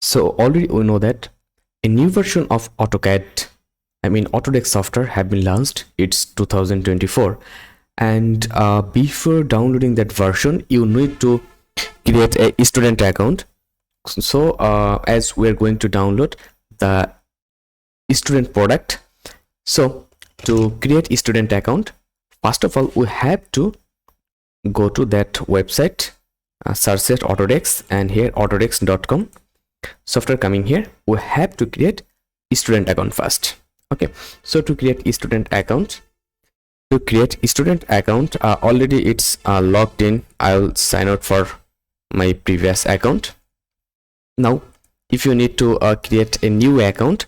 So already we know that a new version of Autodesk software have been launched. It's 2024, and before downloading that version, you need to create a student account. So as we're going to download the student product, so to create a student account, first of all we have to go to that website, search at Autodesk, and here autodesk.com. Software coming here, we have to create a student account first. Okay, so to create a student account, already it's logged in. I'll sign out for my previous account. Now if you need to create a new account,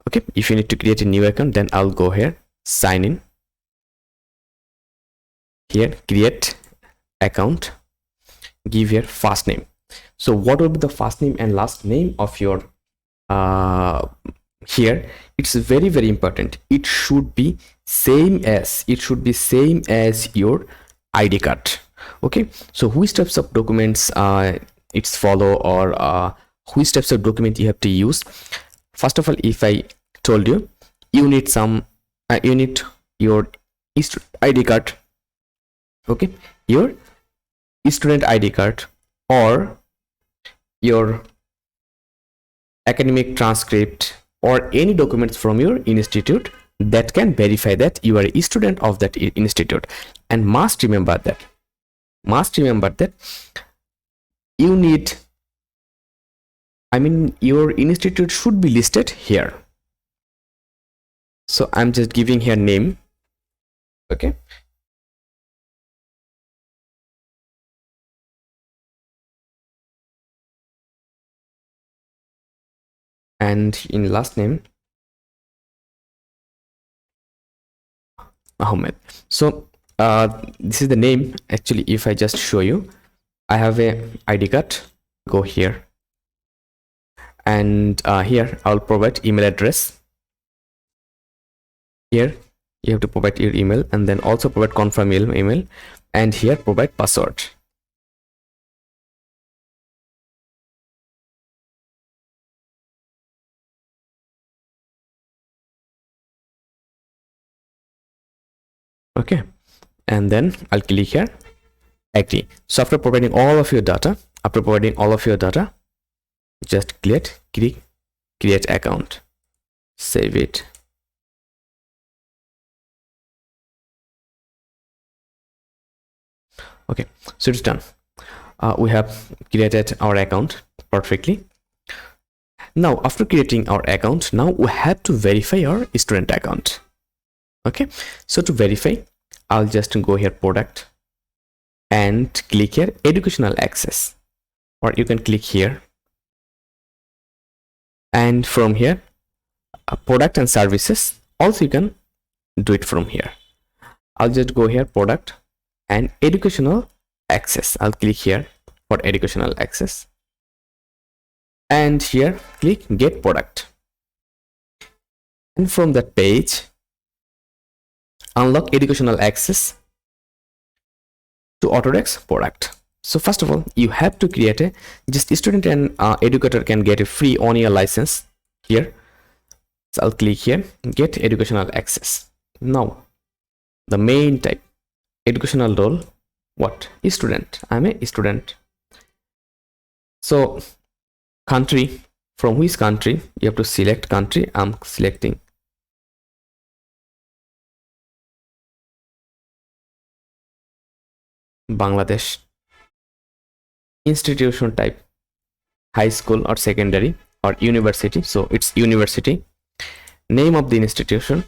okay, if you need to create a new account, then I'll go here, sign in, here create account, give here first name. So what will be the first name and last name of your here? It's very, very important. It should be same as your ID card. Okay, so which types of documents it's follow, or which types of document you have to use? First of all, if I told you you need your ID card, okay, your student ID card or your academic transcript or any documents from your institute that can verify that you are a student of that institute. And must remember that you need, your institute should be listed here. So I'm just giving here name. Okay, and in last name Ahmed. So this is the name. Actually, if I just show you, I have a ID card. Go here, and here I'll provide email address. Here you have to provide your email, and then also provide confirm email, and here provide password. Okay, and then I'll click here agree. So after providing all of your data, just click create account, save it. Okay, so it's done. We have created our account perfectly. Now after creating our account, now we have to verify our student account. Okay, so to verify, I'll just go here product and click here educational access, or you can click here, and from here product and services also you can do it from here. I'll just go here product and educational access. I'll click here for educational access, and here click get product, and from that page unlock educational access to Autodesk product. So first of all, you have to create a just student and educator can get a free 1-year license here. So I'll click here get educational access. Now the main type educational role, what is student? I'm a student. So country, from which country you have to select country. I'm selecting Bangladesh. Institution type high school or secondary or university, so it's university. Name of the institution,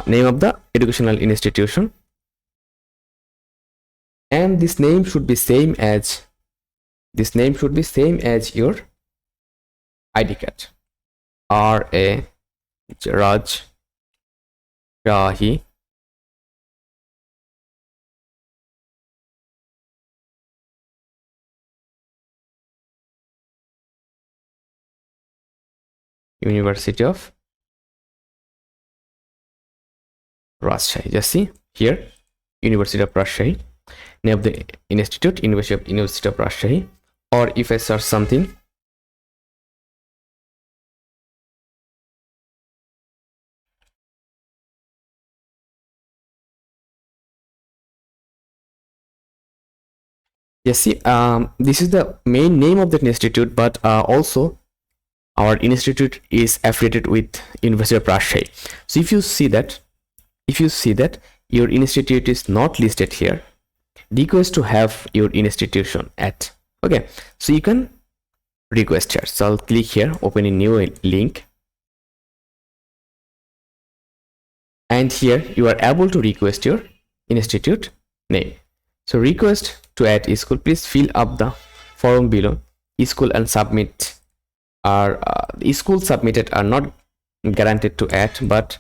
name of the educational institution, and this name should be same as your ID card. R.A. Raj Shahi University of Rajshahi. Just see here University of Rajshahi. Name of the institute, University of Rajshahi. Or if I search something Yes, see, this is the main name of the institute, but also our institute is affiliated with University of Rajshahi. So if you see that your institute is not listed here, request to have your institution at. Okay, so you can request here. So I'll click here, open a new link, and here you are able to request your institute name. So request to add school, please fill up the form below. School and submit are school submitted are not guaranteed to add, but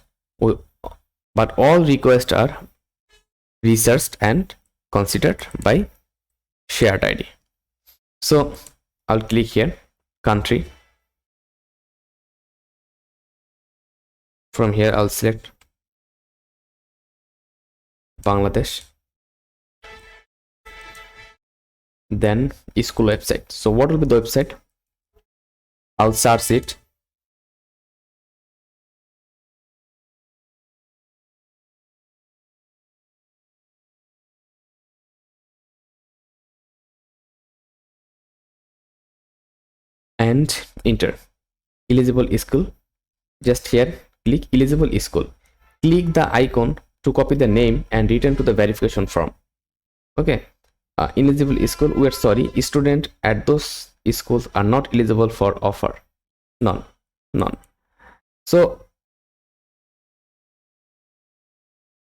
all requests are researched and considered by shared ID. So I'll click here, country. From here I'll select Bangladesh. Then school website. So what will be the website? I'll search it. And enter eligible school. Just here click eligible school, click the icon to copy the name and return to the verification form. Okay, eligible school, we are sorry, student at those schools are not eligible for offer. None. So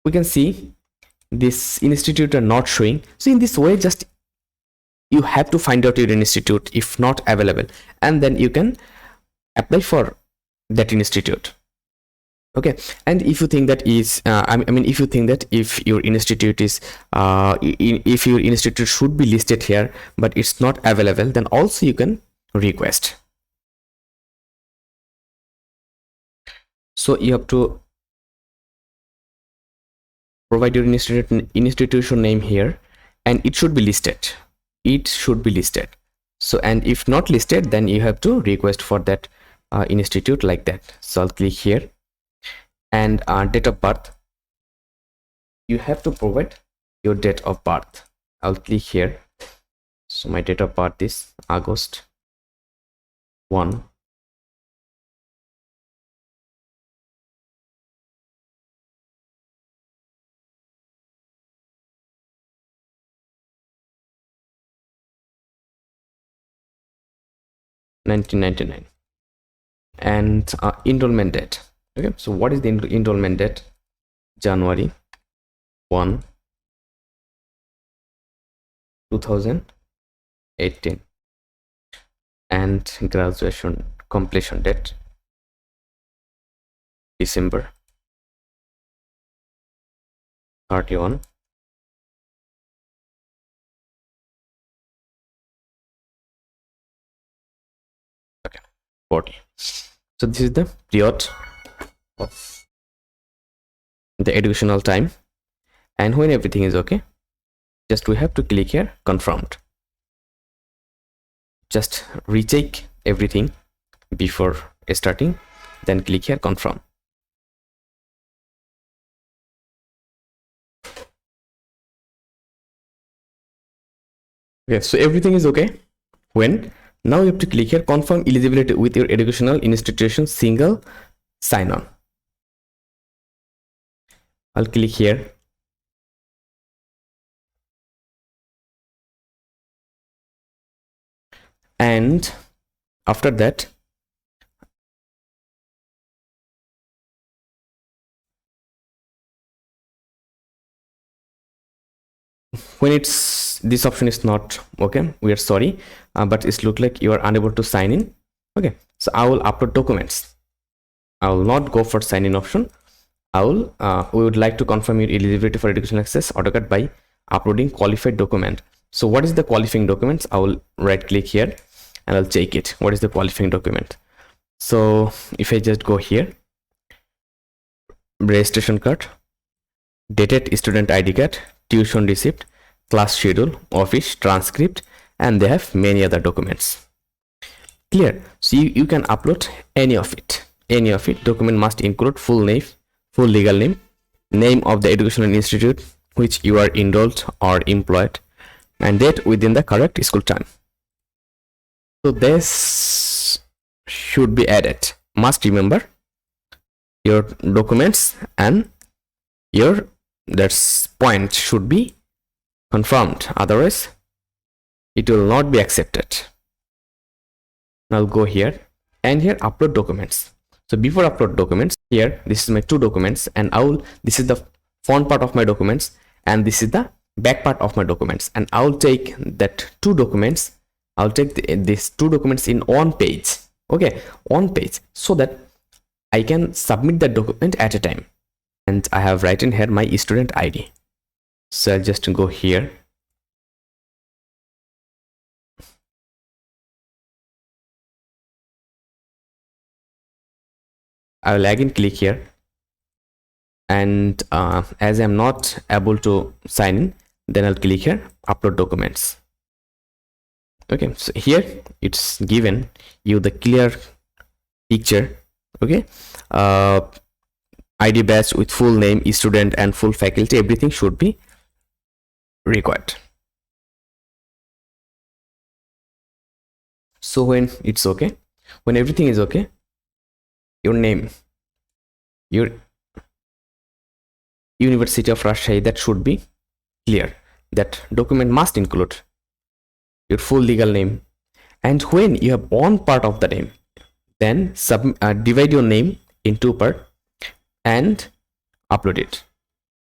we can see this institute are not showing. So in this way, just you have to find out your institute if not available, and then you can apply for that institute. Okay, and if you think that is I mean if you think that if your institute is if your institute should be listed here but it's not available, then also you can request. So you have to provide your institution name here, and it should be listed. So, and if not listed, then you have to request for that institute like that. So I'll click here, and date of birth, you have to provide your date of birth. I'll click here. So my date of birth is August 1, 1999, and enrollment date. Okay, so what is the enrollment date? January 1, 2018, and graduation completion date December 31, 40. So this is the period of the educational time, and when everything is okay, just we have to click here confirmed. Just recheck everything before starting, then click here confirm. Okay, so everything is okay. When now you have to click here confirm eligibility with your educational institution single sign on. I'll click here. And after that, when it's this option is not okay, we are sorry, but it's look like you are unable to sign in. Okay, so I will upload documents. I will not go for sign in option. I will we would like to confirm your eligibility for educational access AutoCAD by uploading qualified document. So what is the qualifying documents? I will right click here and I'll check it. What is the qualifying document? So if I just go here, registration card, dated student ID card, tuition receipt, class schedule, office transcript, and they have many other documents. Clear? So you can upload any of it. Document must include full name, full legal name, name of the educational institute which you are enrolled or employed, and date within the correct school term. So this should be added. Must remember your documents and your that point should be confirmed, otherwise it will not be accepted. Now go here and here upload documents. So before upload documents, here this is my 2 documents, and this is the front part of my documents and this is the back part of my documents, and I'll take that 2 documents. I'll take these 2 documents in one page. Okay, one page, so that I can submit that document at a time. And I have written here my student ID. So I'll just go here. I will again click here, and as I'm not able to sign in, then I'll click here upload documents. Okay, so here it's given you the clear picture. Okay, ID badge with full name, student and full faculty, everything should be required. So when it's okay, when everything is okay, your name, your University of Rajshahi, that should be clear. That document must include your full legal name, and when you have one part of the name, then divide your name in 2 parts and upload it.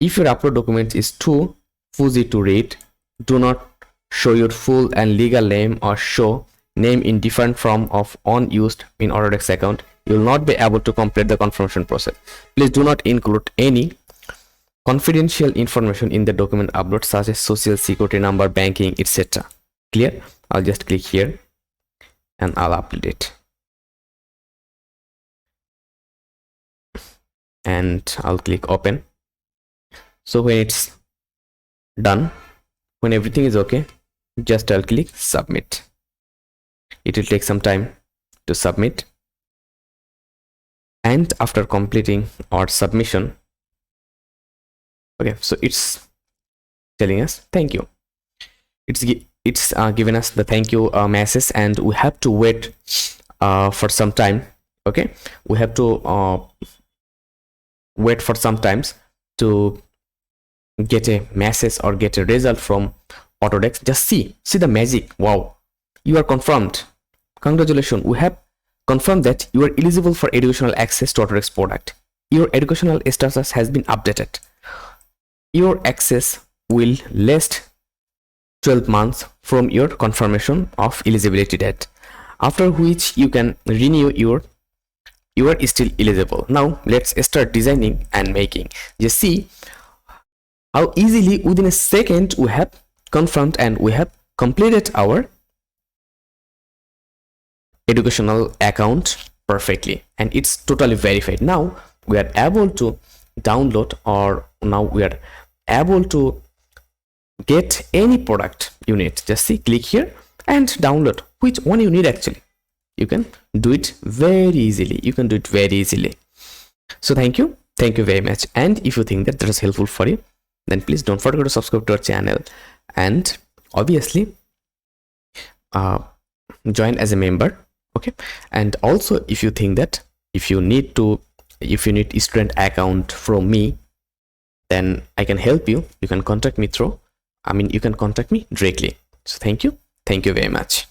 If your upload document is too fuzzy to read, do not show your full and legal name or show name in different form of unused in AutoDesk account. You will not be able to complete the confirmation process. Please do not include any confidential information in the document upload, such as social security number, banking, etc. Clear? I'll just click here and I'll upload it. And I'll click open. So when it's done, when everything is okay, just I'll click submit. It will take some time to submit, and after completing our submission, okay, so it's telling us thank you. It's given us the thank you message, and we have to wait for some time. Okay, we have to wait for some times to get a message or get a result from AutoDesk. Just see the magic. Wow, you are confirmed. Congratulations, we have confirmed that you are eligible for educational access to AutoDesk product. Your educational status has been updated. Your access will last 12 months from your confirmation of eligibility date, after which you can renew you are still eligible. Now let's start designing and making. Just see how easily within a second we have confirmed and we have completed our educational account perfectly, and it's totally verified. Now we are able to download, or now we are able to get any product you need. Just see, click here and download which one you need. Actually, you can do it very easily. So thank you very much. And if you think that is helpful for you, then please don't forget to subscribe to our channel, and obviously join as a member. Okay, and also if you think that if you need student account from me, then I can help you. You can contact me directly. So thank you very much.